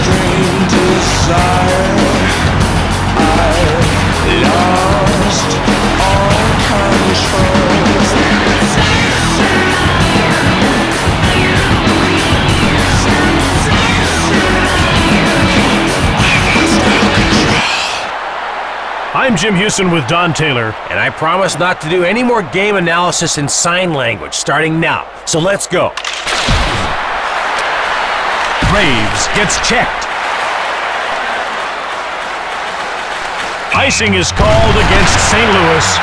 strained to the side. I lost all control. I'm Jim Houston with Don Taylor. And I promise not to do any more game analysis in sign language starting now. So let's go. Graves gets checked. Icing is called against St. Louis.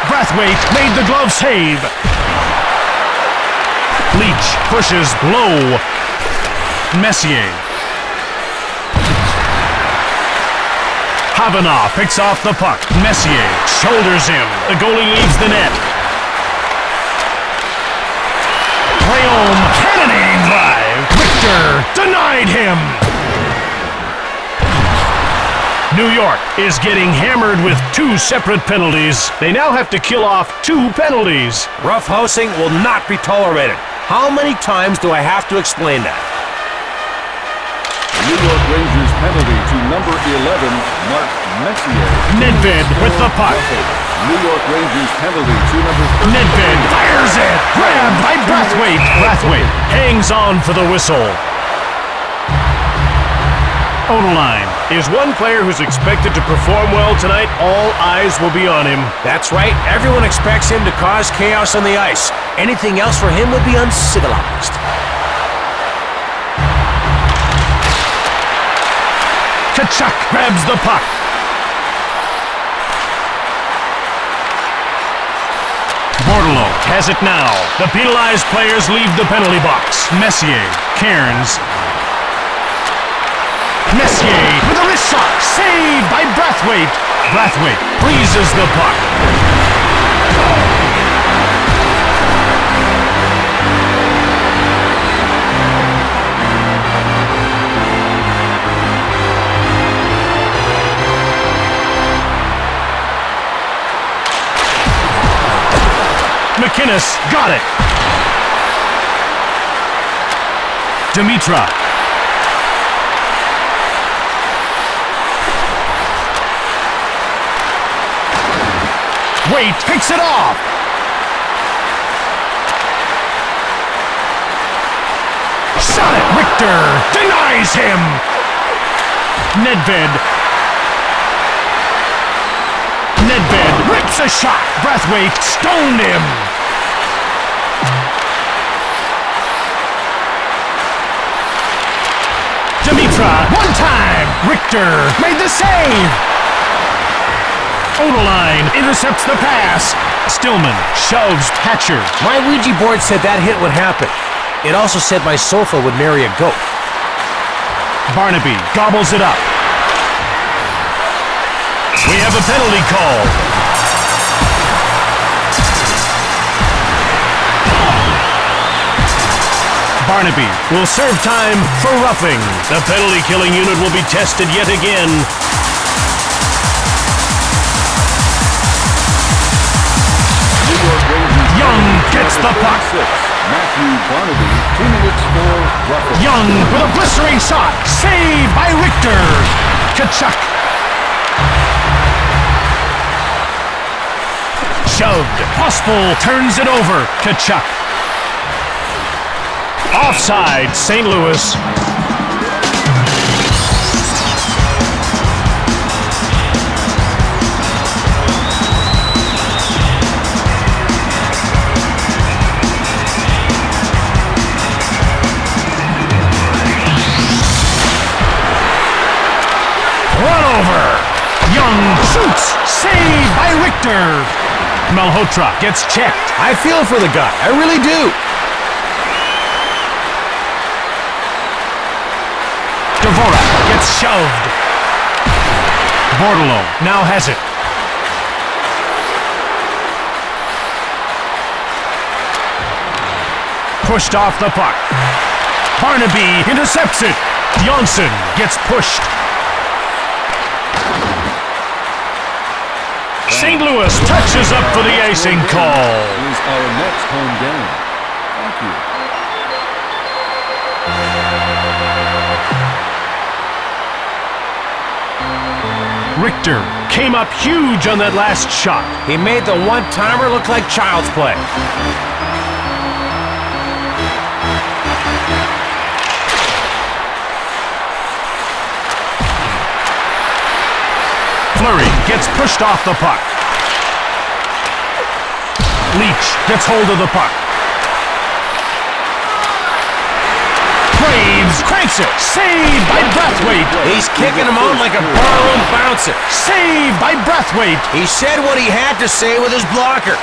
Brathwaite made the glove save. Leach pushes low. Messier. Havana picks off the puck. Messier shoulders him. The goalie leaves the net. Rayom cannoning drive. Richter denied him. New York is getting hammered with 2 separate penalties. They now have to kill off 2 penalties. Roughhousing will not be tolerated. How many times do I have to explain that? New York Rangers penalty to number 11, Mark Messier. Nedved with the puck. New York Rangers penalty to number 13. Nedved fires it. Grabbed by Brathwaite. Brathwaite hangs on for the whistle. Odeline is one player who's expected to perform well tonight. All eyes will be on him. That's right. Everyone expects him to cause chaos on the ice. Anything else for him would be uncivilized. Tkachuk grabs the puck. Bordelot has it now. The penalized players leave the penalty box. Messier, Cairns. Messier with a wrist shot, saved by Brathwaite. Brathwaite freezes the puck. McInnes got it. Dimitra. Wait, picks it off. Shot it. Richter denies him. Nedved. Nedved rips a shot. Brathwaite stoned him. Dimitra, one time. Richter made the save. Odeline intercepts the pass. Stillman shoves Hatcher. My Ouija board said that hit would happen. It also said my sofa would marry a goat. Barnaby gobbles it up. We have a penalty call. Barnaby will serve time for roughing. The penalty-killing unit will be tested yet again. Young gets the puck. Matthew Barnaby, 2 minutes for roughing. Young with a blistering shot. Saved by Richter. Tkachuk. Shoved. Pospel turns it over. Tkachuk. Offside, St. Louis. Run over. Young shoots. Saved by Richter. Malhotra gets checked. I feel for the guy. I really do. Dvorak gets shoved. Bordelot now has it. Pushed off the puck. Barnaby intercepts it. Johnson gets pushed. St. Louis touches up for the icing call. Is our next home game. Thank you. Richter came up huge on that last shot. He made the one-timer look like child's play. Fleury gets pushed off the puck. Leach gets hold of the puck. Graves cranks it. Saved by Brathwaite. He's kicking him out like a barroom bouncer. Saved by Brathwaite. He said what he had to say with his blocker.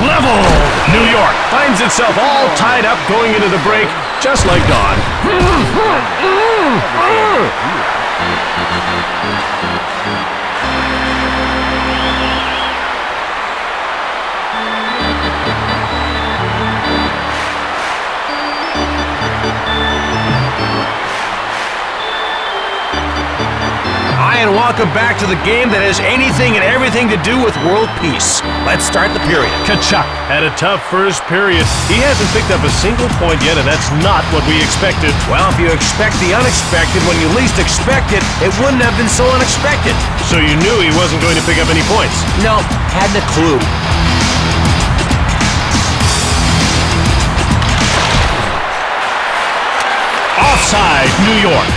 Level. New York finds itself all tied up going into the break, just like Don. And welcome back to the game that has anything and everything to do with world peace. Let's start the period. Kachuk had a tough first period. He hasn't picked up a single point yet, and that's not what we expected. Well, if you expect the unexpected when you least expect it, it wouldn't have been so unexpected. So you knew he wasn't going to pick up any points? No, hadn't a clue. Offside, New York.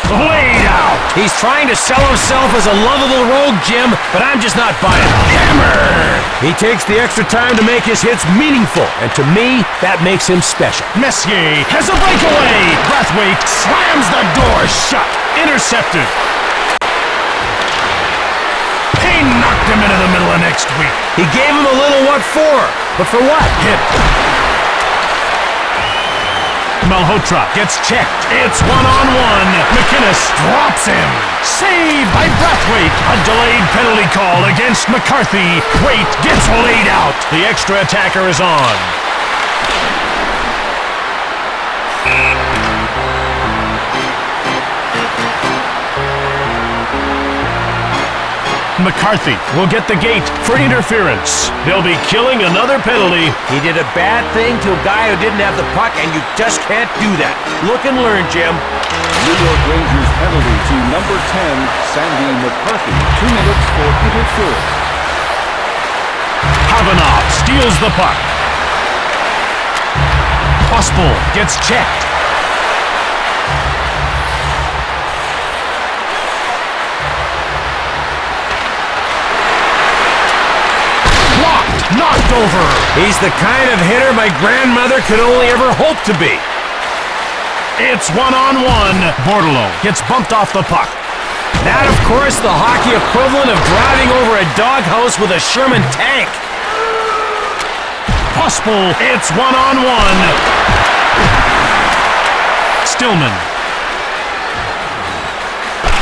Laid out. He's trying to sell himself as a lovable rogue, Jim, but I'm just not buying it. Hammer! He takes the extra time to make his hits meaningful, and to me, that makes him special. Messier has a breakaway. Brathwaite slams the door shut. Intercepted. Payne knocked him into the middle of next week. He gave him a little what for, but for what? Hit. Malhotra gets checked. It's one-on-one. McInnes drops him. Saved by Brathwaite. A delayed penalty call against McCarthy. Waite gets laid out. The extra attacker is on. McCarthy will get the gate for interference. They'll be killing another penalty. He did a bad thing to a guy who didn't have the puck, and you just can't do that. Look and learn, Jim. New York Rangers penalty to number 10, Sandy McCarthy. 2 minutes for interference. Havanov steals the puck. Pospel gets checked. Knocked over. He's the kind of hitter my grandmother could only ever hope to be. It's one-on-one. Bordelot gets bumped off the puck. That, of course, the hockey equivalent of driving over a doghouse with a Sherman tank. Pospel, it's one-on-one. Stillman.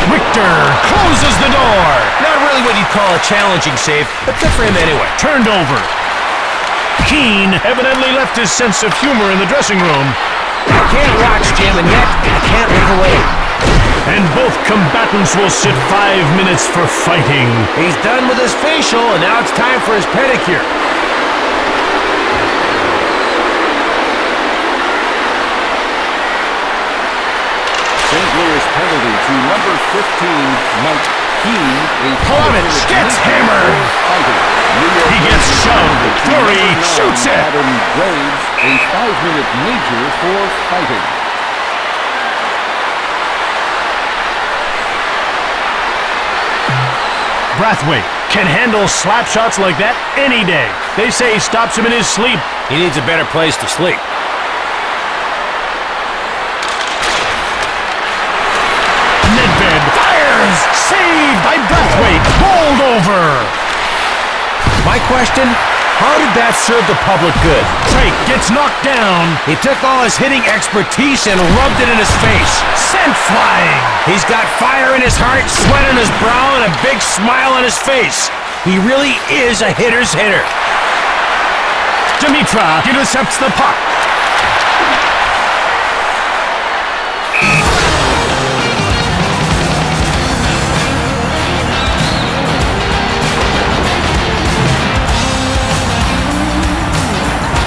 Richter closes the door. Not really what you'd call a challenging save, but good for him anyway. Turned over. Keane evidently left his sense of humor in the dressing room. I can't watch, Jim, and yet I can't look away. And both combatants will sit 5 minutes for fighting. He's done with his facial, and now it's time for his pedicure. St. Louis penalty to number 15, Mike Keane. Palovich gets hammered. He gets shoved. Fleury shoots it. Adam Graves, a 5-minute major for fighting. Brathwaite can handle slap shots like that any day. They say he stops him in his sleep. He needs a better place to sleep. Nedved fires. Saved by Brathwaite. Bowled over. My question, How did that serve the public good? Drake gets knocked down. He took all his hitting expertise and rubbed it in his face. Sent flying. He's got fire in his heart, sweat on his brow, and a big smile on his face. He really is a hitter's hitter. Dimitra intercepts the puck.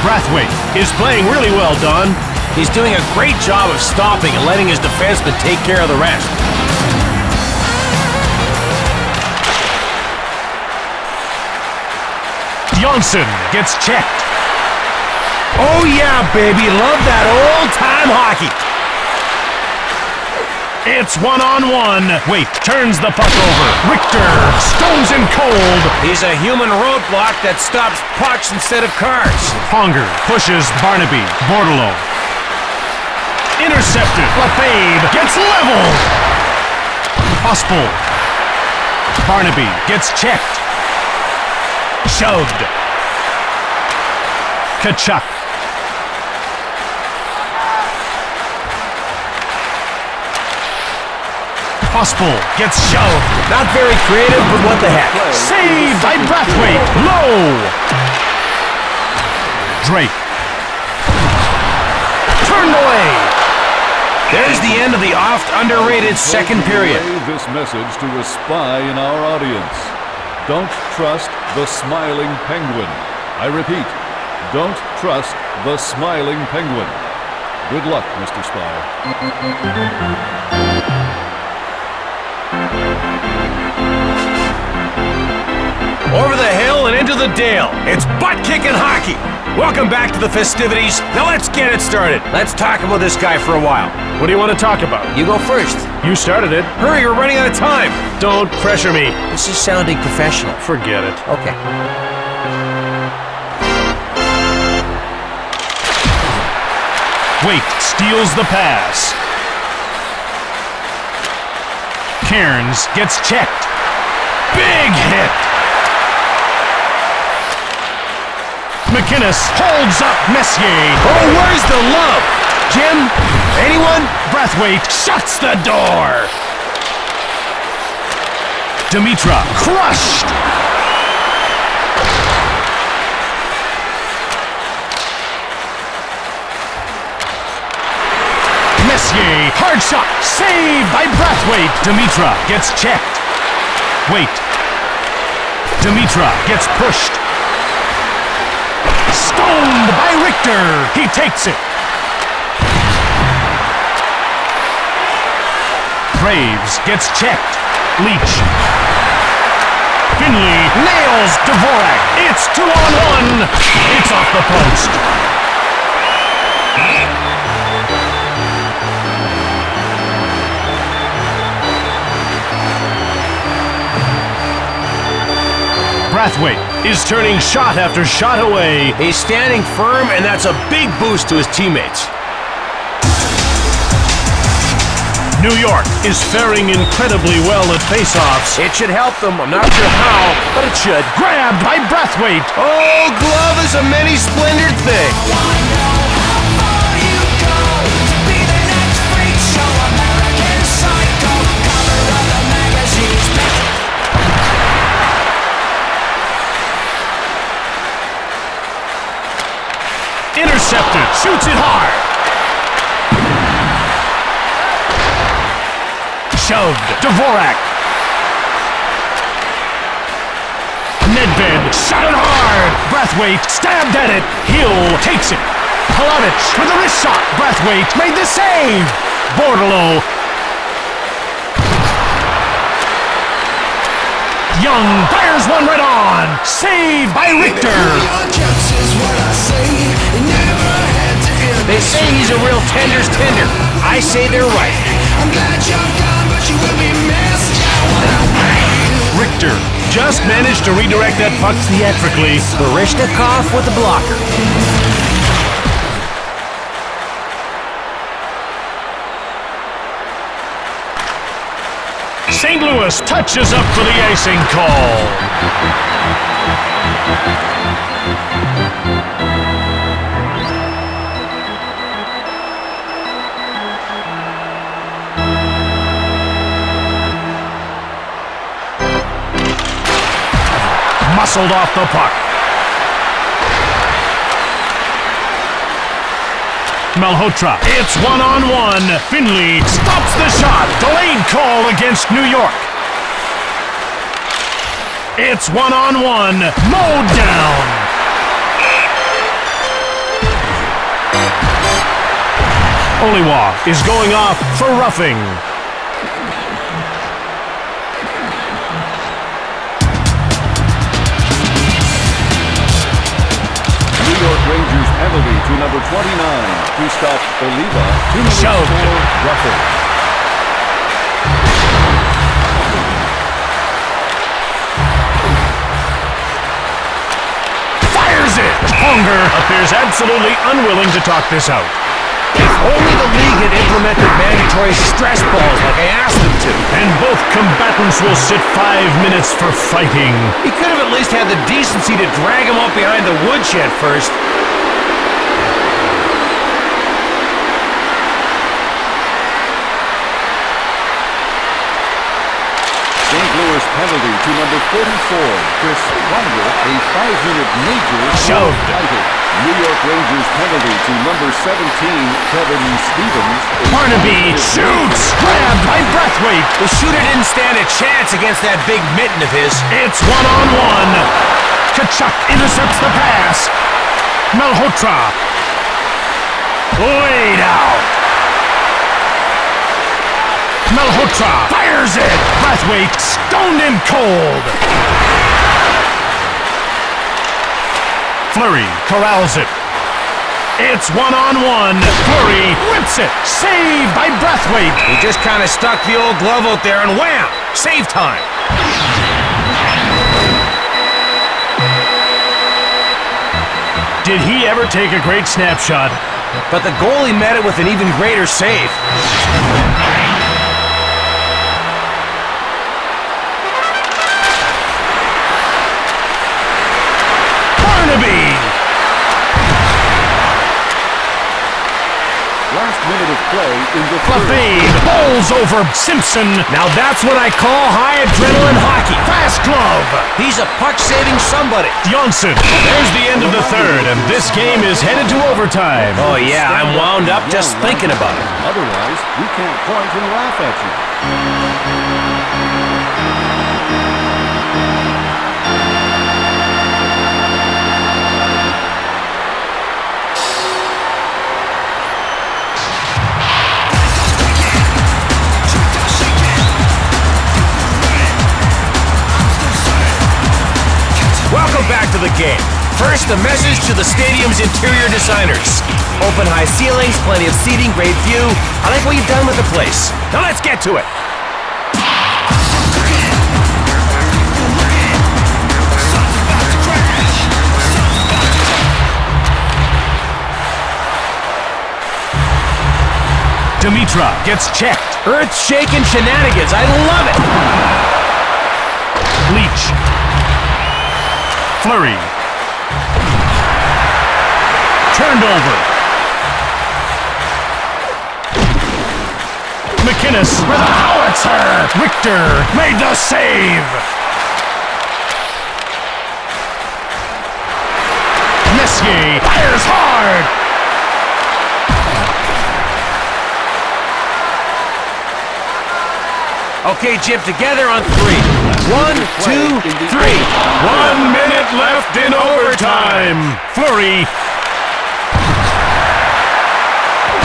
Brathwaite is playing really well, Don. He's doing a great job of stopping and letting his defenseman take care of the rest. Johnson gets checked. Oh yeah, baby, love that old-time hockey. It's one-on-one. Waite turns the puck over. Richter stones him cold. He's a human roadblock that stops pucks instead of cars. Ponger pushes Barnaby. Bordelot. Intercepted. Lefebvre gets leveled. Hospel. Barnaby gets checked. Shoved. Kachuk. Hospel gets shoved. Not very creative, but what the heck. Saved by Brathwaite. Low. Drake. Turned away. There's the end of the oft-underrated second period. Relay this message to a spy in our audience. Don't trust the smiling penguin. I repeat, don't trust the smiling penguin. Good luck, Mr. Spy. Over the hill and into the dale. It's butt-kicking hockey. Welcome back to the festivities. Now let's get it started. Let's talk about this guy for a while. What do you want to talk about? You go first. You started it. Hurry, we're running out of time. Don't pressure me. This is sounding professional. Forget it. Okay. Waite steals the pass. Cairns gets checked. Big hit. McInnes holds up Messier. Oh, where's the love? Jim? Anyone? Brathwaite shuts the door. Dimitra crushed. Messier, hard shot, saved by Brathwaite. Dimitra gets checked. Waite. Dimitra gets pushed. Stoned by Richter. He takes it. Graves gets checked. Leach. Finley nails Dvorak. It's 2-on-1. It's off the post. Brathwaite is turning shot after shot away. He's standing firm, and that's a big boost to his teammates. New York is faring incredibly well at faceoffs. It should help them. I'm not sure how, but it should. Grabbed by Brathwaite. Oh, glove is a many-splendored thing. Intercepted. Shoots it hard. Shoved. Dvorak. Nedved shot it hard. Brathwaite stabbed at it. Hill takes it. Palavich with a wrist shot. Brathwaite made the save. Bordelot. Young fires one right on. Saved by Richter. They say he's a real tender's tender. I say they're right. I'm glad you're gone, but you will be missed. Richter just managed to redirect that puck theatrically. Barishnikov with the blocker. St. Louis touches up for the icing call. muscled off the puck. Malhotra, it's one-on-one. Finley stops the shot. Delayed call against New York. It's one-on-one. Mowed down. Oliwa is going off for roughing. New York Rangers penalty to number 29 to stop Oliva. 2 minutes Shoved. for roughing. Fires it. Ponger appears absolutely unwilling to talk this out. If only the league had implemented mandatory stress balls like I asked them to. And both combatants will sit 5 minutes for fighting. He could have at least had the decency to drag him up behind the woodshed first. St. Louis penalty to number 44, Chris Kreider, a 5-minute major Shoved. fighting. New York Rangers penalty to number 17, Kevin Stevens. Barnaby shoots. Grabbed by Brathwaite. The shooter didn't stand a chance against that big mitten of his. It's one-on-one. Kachuk intercepts the pass. Malhotra. Laid out. Malhotra fires it. Brathwaite stoned him cold. Fleury corrals it. It's one-on-one. Fleury whips it. Saved by Brathwaite. He just kind of stuck the old glove out there and wham! Save time. Did he ever take a great snapshot? But the goalie met it with an even greater save. Barnaby! Last minute of play in the third. Lafave bowls over Simpson. Now that's what I call high adrenaline hockey. Fast glove. He's a puck-saving somebody. Johnson. There's the end of the third, and this game is headed to overtime. Oh yeah, I'm wound up just thinking about it. Otherwise, we can't point and laugh at you. Welcome back to the game. First, a message to the stadium's interior designers. Open high ceilings, plenty of seating, great view. I like what you've done with the place. Now let's get to it. Dimitra gets checked. Earth-shaking shenanigans. I love it. Leach. Fleury. Turned over. McInnes with a howitzer. Richter made the save. Messier fires hard. Okay, Jim, together on three. 1, 2, 3. 1 minute left in overtime. Fleury.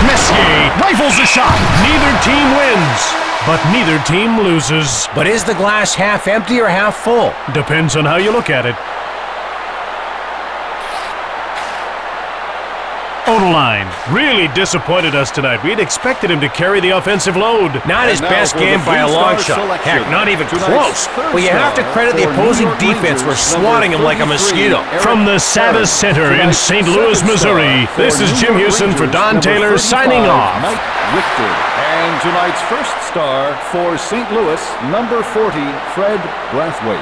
Messier rifles a shot. Neither team wins, but neither team loses. But is the glass half empty or half full? Depends on how you look at it. Odeline really disappointed us tonight. We'd expected him to carry the offensive load. Not his best game by a long shot. Heck, not even close. But you have to credit the opposing defense for swatting him like a mosquito. From the Savas Center in St. Louis, Missouri, this is Jim Houston for Don Taylor signing off. Mike Richter. And tonight's first star for St. Louis, number 40, Fred Brathwaite.